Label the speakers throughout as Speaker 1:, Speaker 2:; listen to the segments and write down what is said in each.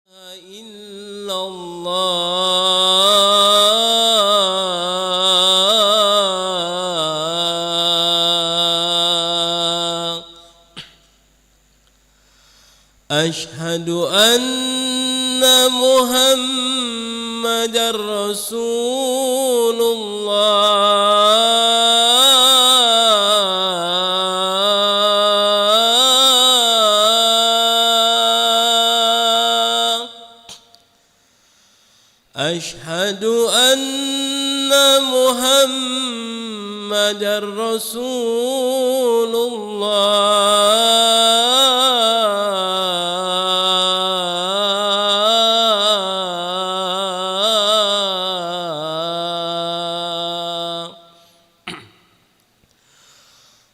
Speaker 1: إلا الله أشهد أن محمدا رسول الله أشهد أن محمدا رسول الله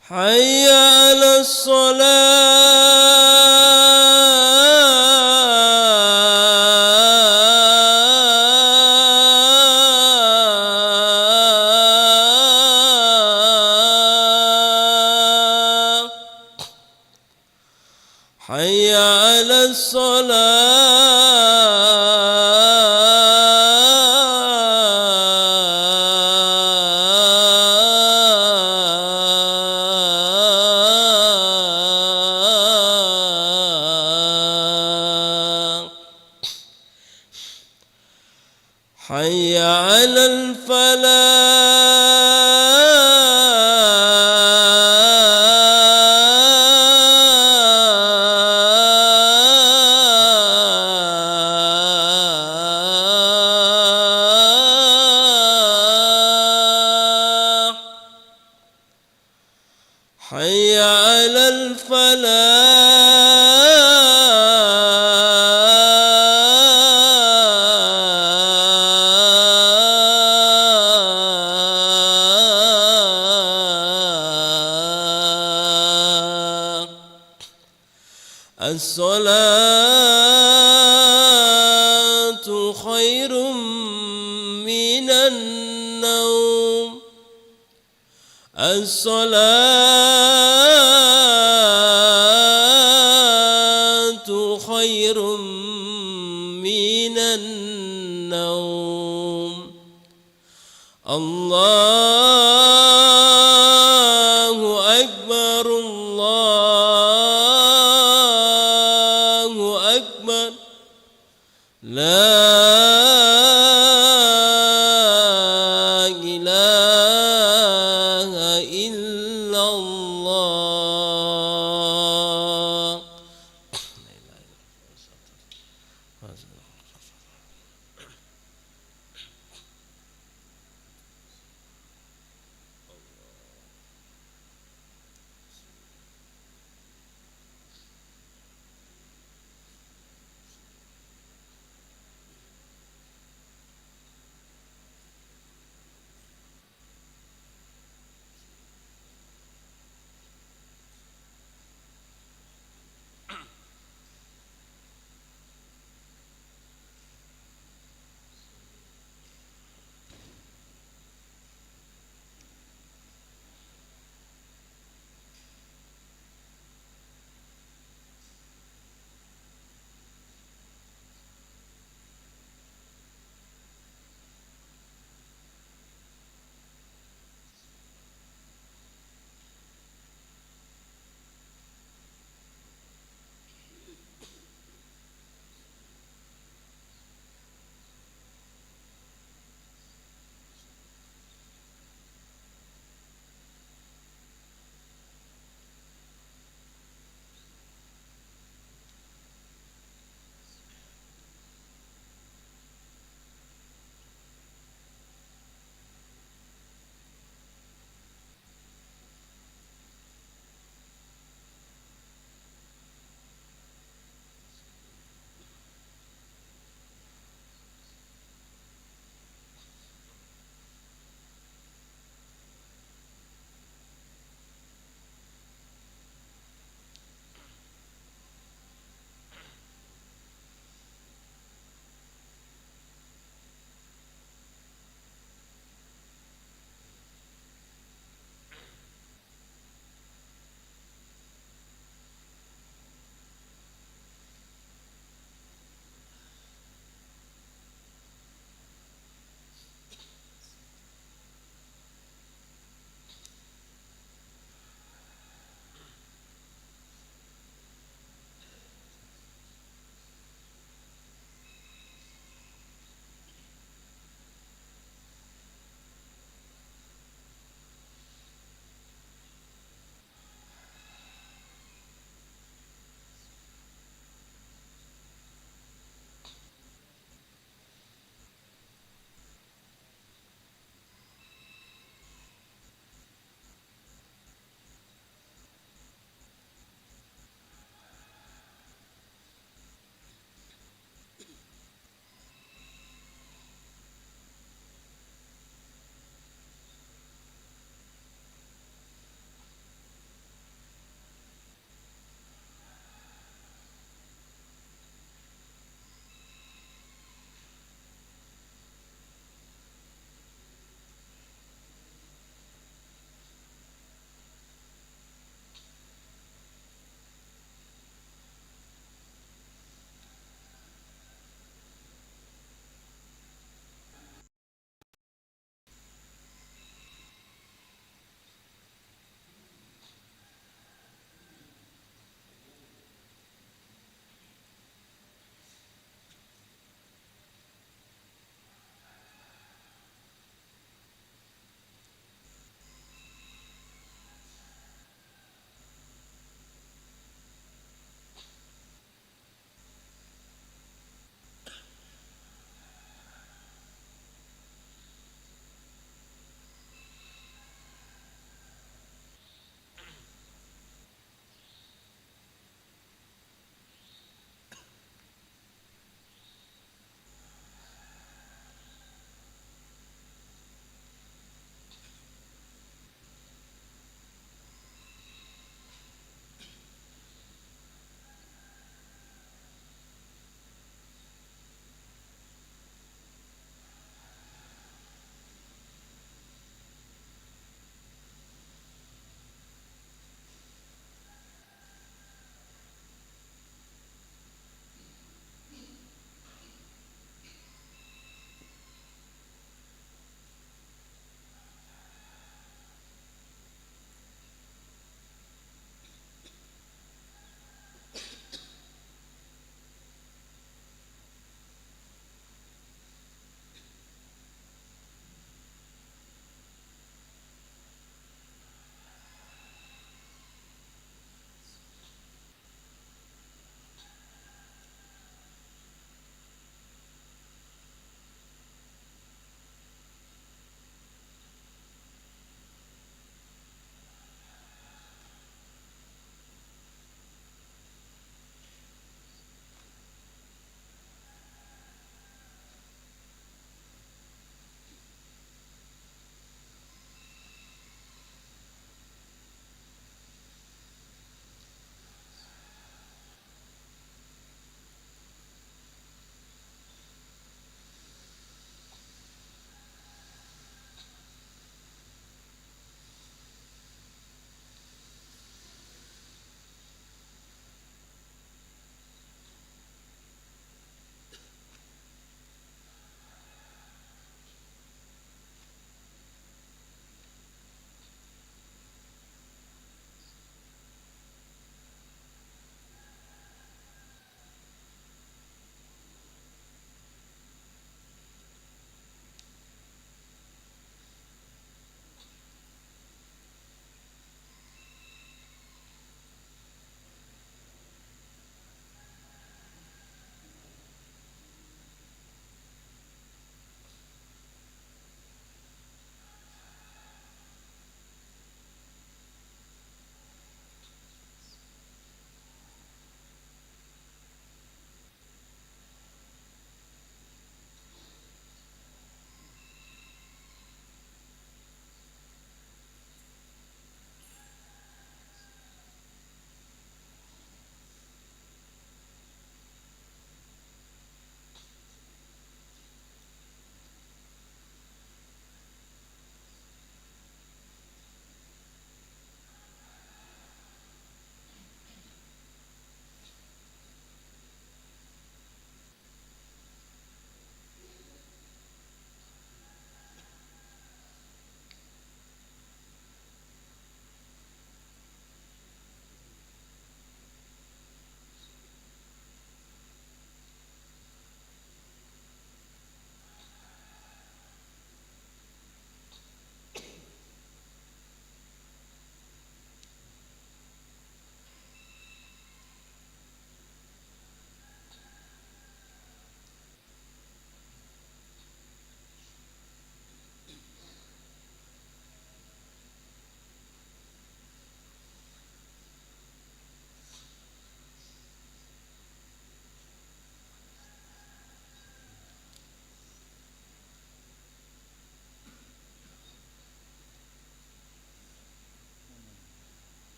Speaker 1: حي على الصلاة حي على الصلاة حي على الفلاح حي على الفلاح الصلاة خير من النوم الصلاة خير من النوم الله أكبر الله أكبر لا إله إلا الله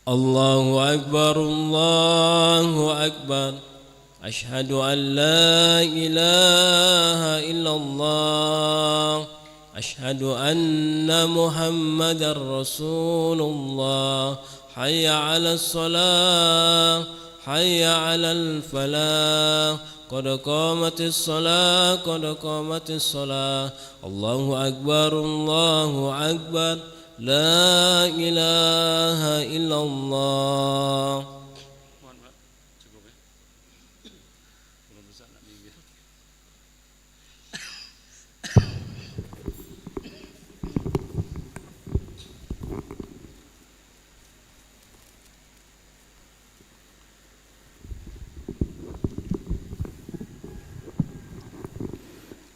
Speaker 1: الله أكبر الله أكبر أشهد أن لا إله إلا الله أشهد أن محمدا رسول الله حي على الصلاة حي على الفلاح قد قامت الصلاة قد قامت الصلاة الله أكبر الله أكبر لا إله إلا الله.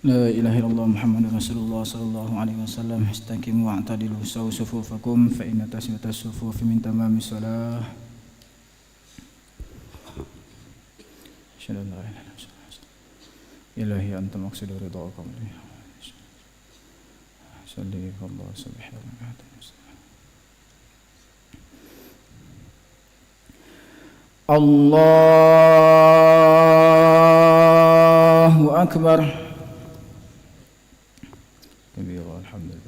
Speaker 2: لا إله إلا الله محمد رسول الله صلى الله عليه وسلم استقيموا واعتدلوا سووا صفوفكم فإن تسوية الصفوف من تمام الصلاة. أشهد أن لا إله إلا الله إلهي أنت مقصد رضاك صلي الله سبحانه الله أكبر. الحمد لله.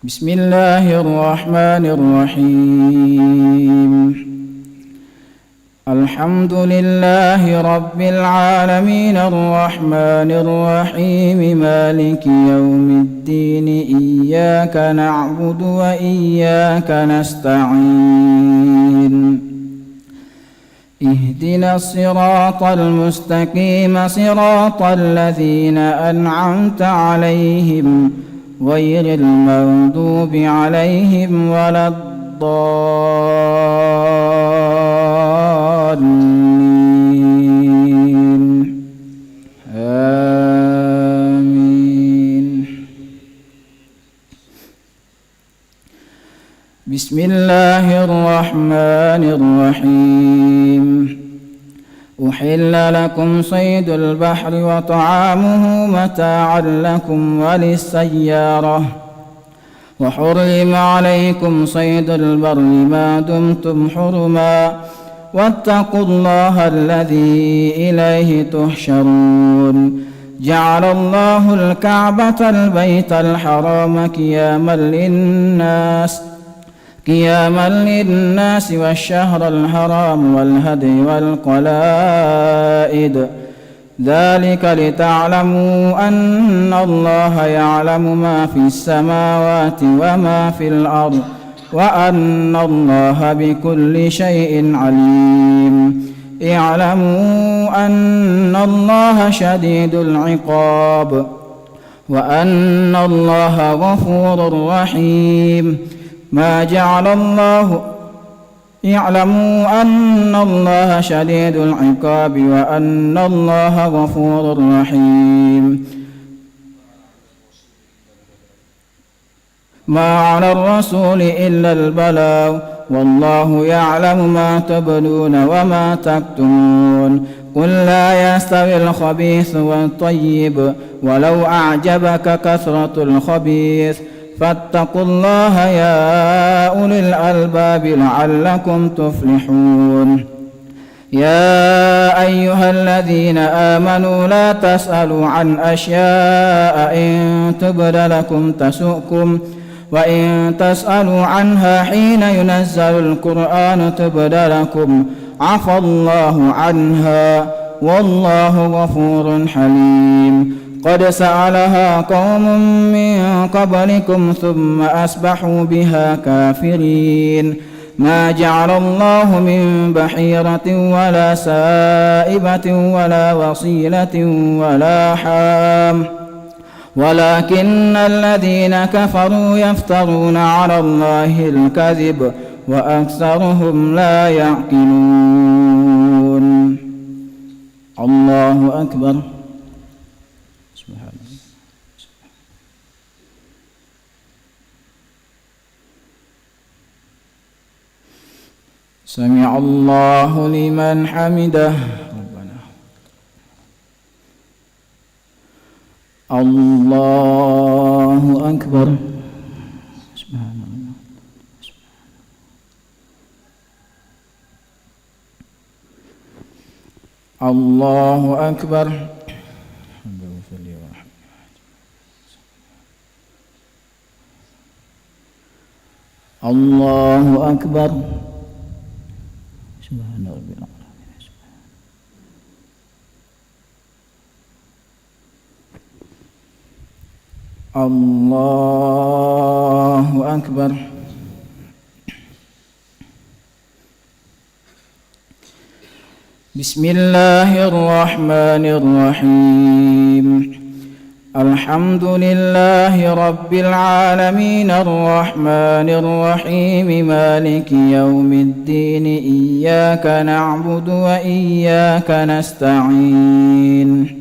Speaker 2: بسم الله الرحمن الرحيم. الحمد لله رب العالمين الرحمن الرحيم مالك يوم الدين إياك نعبد وإياك نستعين اهدنا الصراط المستقيم صراط الذين أنعمت عليهم غير المغضوب عليهم ولا الضالين آمين. بسم الله الرحمن الرحيم. أحل لكم صيد البحر وطعامه متاعا لكم وللسيارة وحرم عليكم صيد البر ما دمتم حرما واتقوا الله الذي إليه تحشرون. جعل الله الكعبة البيت الحرام قياما للناس والشهر الحرام والهدي والقلائد ذلك لتعلموا أن الله يعلم ما في السماوات وما في الأرض وأن الله بكل شيء عليم. اعلموا أن الله شديد العقاب وأن الله غفور رحيم. اعلموا أن الله شديد العقاب وأن الله غفور رحيم. ما على الرسول إلا البلاغ والله يعلم ما تبدون وما تكتمون. قل لا يستوي الخبيث والطيب ولو أعجبك كثرة الخبيث فاتقوا الله يا أولي الألباب لعلكم تفلحون. يا أيها الذين آمنوا لا تسألوا عن أشياء إن تبد لكم تسؤكم وإن تسألوا عنها حين ينزل القرآن تبد لكم عفى الله عنها والله غفور حليم. قد سألها قوم من قبلكم ثم أصبحوا بها كافرين. ما جعل الله من بحيرة ولا سائبة ولا وصيلة ولا حام ولكن الذين كفروا يفترون على الله الكذب وأكثرهم لا يعقلون. الله أكبر. سمع الله لمن حمده. ربنا الله أكبر. سبحان الله. الله أكبر. الله أكبر. سبحان ربي العظيم. الله أكبر. بسم الله الرحمن الرحيم. الحمد لله رب العالمين الرحمن الرحيم مالك يوم الدين إياك نعبد وإياك نستعين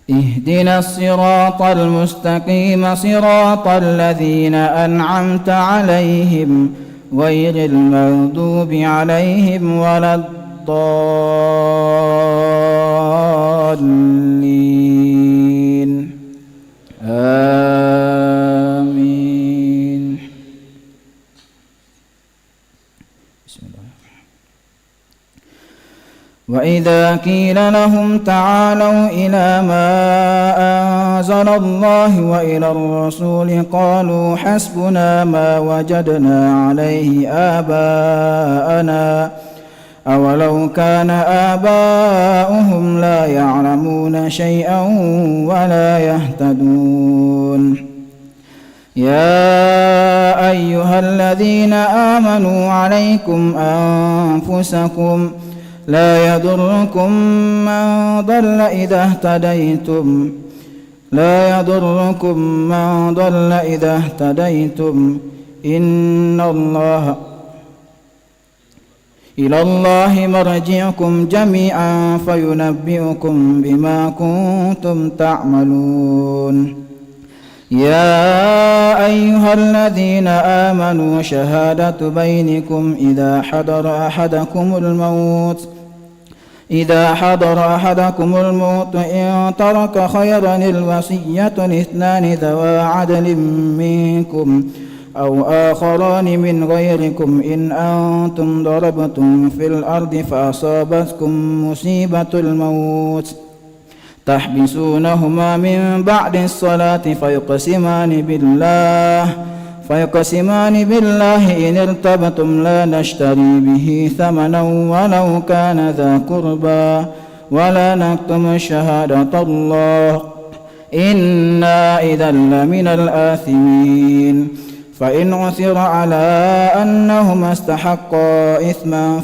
Speaker 2: اهدنا الصراط المستقيم صراط الذين أنعمت عليهم غير المغضوب عليهم ولا الضالين آمين. بسم الله. وإذا قيل لهم تعالوا إلى ما أنزل الله وإلى الرسول قالوا حسبنا ما وجدنا عليه آباءنا أولو كان آباؤهم لا يعلمون شيئا ولا يهتدون. يا أيها الذين آمنوا عليكم أنفسكم لا يضركم من ضل إذا اهتديتم إلى الله مرجعكم جميعا فينبئكم بما كنتم تعملون. يا أيها الذين آمنوا شهادة بينكم إذا حضر أحدكم الموت إن ترك خيرا الوصية اثنان ذوى عدل منكم أو آخران من غيركم إن أنتم ضربتم في الأرض فأصابتكم مصيبة الموت تحبسونهما من بعد الصلاة فيقسمان بالله إن ارتبتم لا نشتري به ثمنا ولو كان ذا قربى ولا نكتم شهادة الله إنا إذا لمن الآثمين. فإن عثر على أنهما استحقا إثما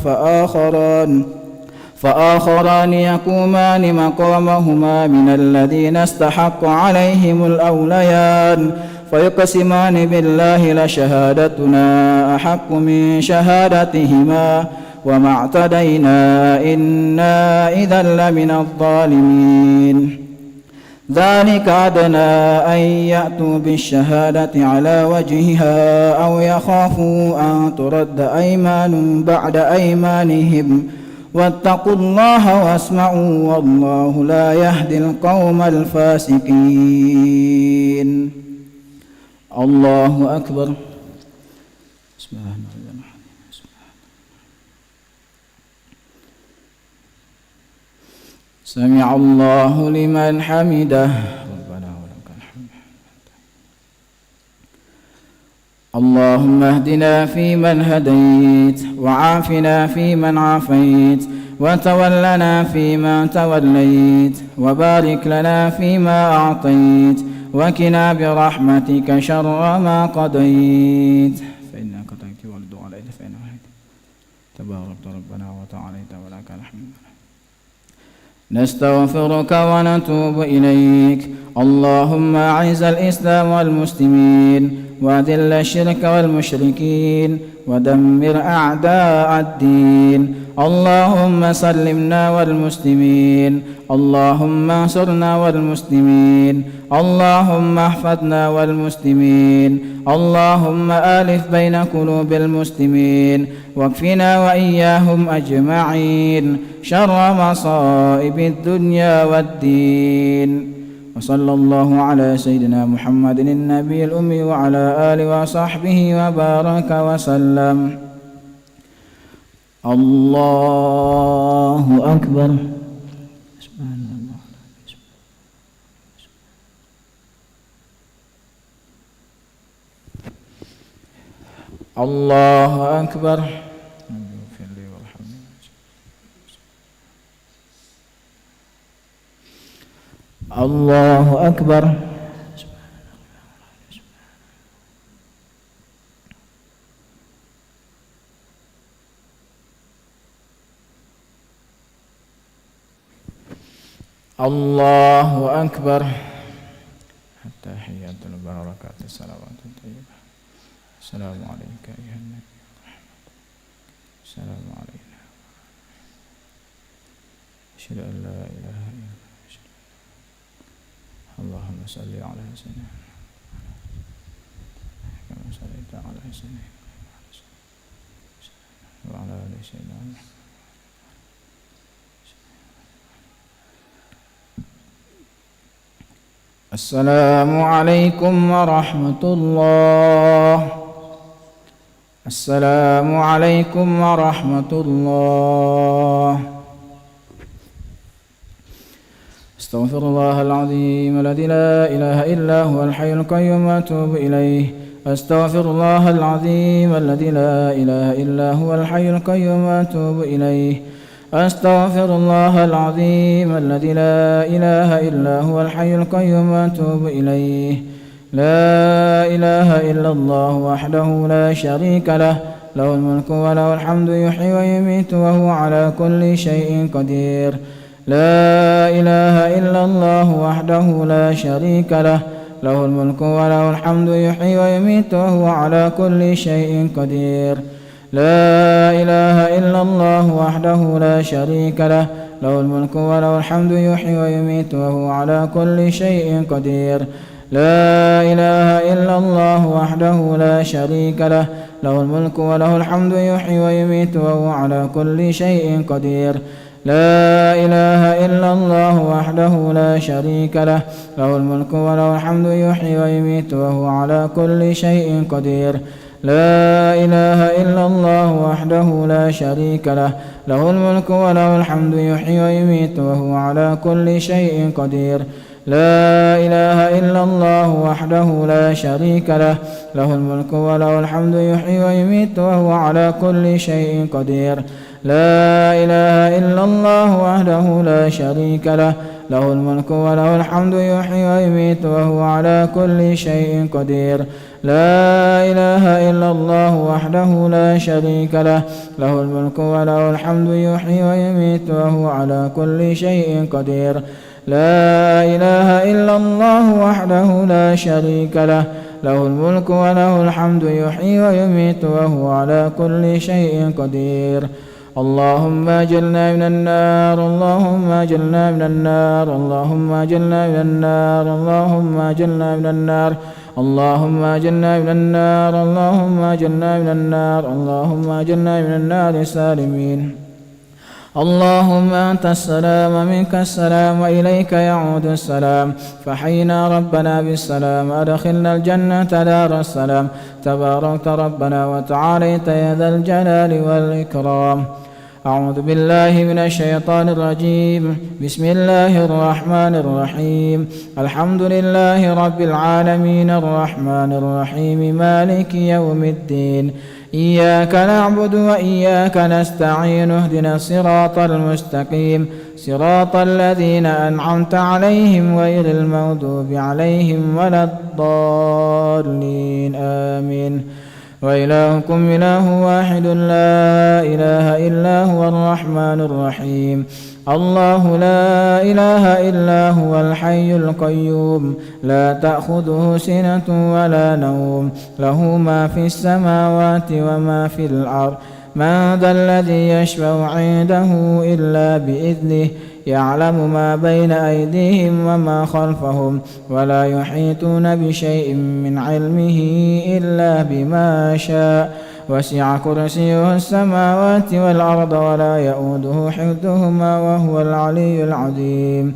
Speaker 2: فآخران يقومان مقامهما من الذين استحق عليهم الأوليان فيقسمان بالله لشهادتنا أحق من شهادتهما وما اعتدينا إنا إذا لمن الظالمين. ذلك أدنى أن يأتوا بالشهادة على وجهها أو يخافوا أن ترد أيمان بعد أيمانهم واتقوا الله واسمعوا والله لا يهدي القوم الفاسقين. الله أكبر. سمع الله لمن حمده ربنا ولك الحمد. اللهم اهدنا فيمن هديت وعافنا فيمن عافيت وتولنا فيما توليت وبارك لنا فيما أعطيت وقنا برحمتك شر ما قضيت فإنك تقضي ولا عليك فإنه تبارك ربنا وتعاليت ولك الحمد. نستغفرك ونتوب إليك. اللهم أعز الإسلام والمسلمين وأذل الشرك والمشركين ودمر أعداء الدين. اللهم سلمنا والمسلمين. اللهم انصرنا والمسلمين. اللهم احفظنا والمسلمين. اللهم آلف بين قلوب المسلمين واكفنا وإياهم أجمعين شر مصائب الدنيا والدين. وصلى الله على سيدنا محمد النبي الأمي وعلى آله وصحبه وبارك وسلم. الله أكبر. الله أكبر. الله أكبر. الله أكبر. التحيات والبركات الصلوات الطيبة. السلام عليك أيها النبي. السلام علينا. أشهد أن لا إله إلا الله. اللهم صل على سيدنا كما صليت على سيدنا وعلى آل سيدنا محمد. السلام عليكم ورحمة الله. السلام عليكم ورحمة الله. استغفر الله العظيم الذي لا إله إلا هو الحي القيوم وأتوب إليه. أستغفر الله العظيم الذي لا إله إلا هو الحي القيوم وأتوب إليه. أستغفر الله العظيم الذي لا إله إلا هو الحي القيوم وأتوب إليه. لا إله إلا الله وحده لا شريك له، له الملك وله الحمد يحيي ويميت وهو على كل شيء قدير. لا إله إلا الله وحده لا شريك له، له الملك وله الحمد يحيي ويميت وهو على كل شيء قدير. لا إله إلا الله وحده لا شريك له، له الملك وله الحمد يحيي ويميت وهو على كل شيء قدير. لا إله إلا الله وحده لا شريك له، له الملك وله الحمد يحيي ويميت وهو على كل شيء قدير. لا إله إلا الله وحده لا شريك له، له الملك وله الحمد يحيي ويميت وهو على كل شيء قدير. لا إله إلا الله وحده لا شريك له، له الملك وله الحمد يحيي ويميت وهو على كل شيء قدير. لا إله إلا الله وحده لا شريك له، له الملك وله الحمد يحيي ويميت وهو على كل شيء قدير. لا إله إلا الله وحده لا شريك له، له الملك وله الحمد يحيي ويميت وهو على كل شيء قدير. لا إله إلا الله وحده لا شريك له، له الملك وله الحمد يحيي ويميت وهو على كل شيء قدير. لا إله إلا الله وحده لا شريك له، له الملك وله الحمد يحيي ويميت وهو على كل شيء قدير. اللهم أجرنا من النار، اللهم أجرنا من النار، اللهم أجرنا من النار، اللهم أجرنا من النار، اللهم أجرنا من النار، اللهم أجرنا من النار، اللهم أجرنا من النار سالمين. اللهم أنت السلام منك السلام وإليك يعود السلام، فحينا ربنا بالسلام، أدخلنا الجنة دار السلام. تباركت ربنا وتعاليت يا ذا الجلال والإكرام. أعوذ بالله من الشيطان الرجيم. بسم الله الرحمن الرحيم. الحمد لله رب العالمين الرحمن الرحيم مالك يوم الدين. إياك نعبد وإياك نستعين، اهدنا الصراط المستقيم، صراط الذين أنعمت عليهم غير المغضوب عليهم ولا الضالين آمين. وإلهكم إله واحد لا إله إلا هو الرحمن الرحيم. الله لا إله إلا هو الحي القيوم، لا تأخذه سنة ولا نوم، له ما في السماوات وما في الأرض. من ذا الذي يشفع عنده إلا بإذنه، يعلم ما بين أيديهم وما خلفهم، ولا يحيطون بشيء من علمه إلا بما شاء. وسع كرسيه السماوات والأرض ولا يؤوده حفظهما وهو العلي العظيم.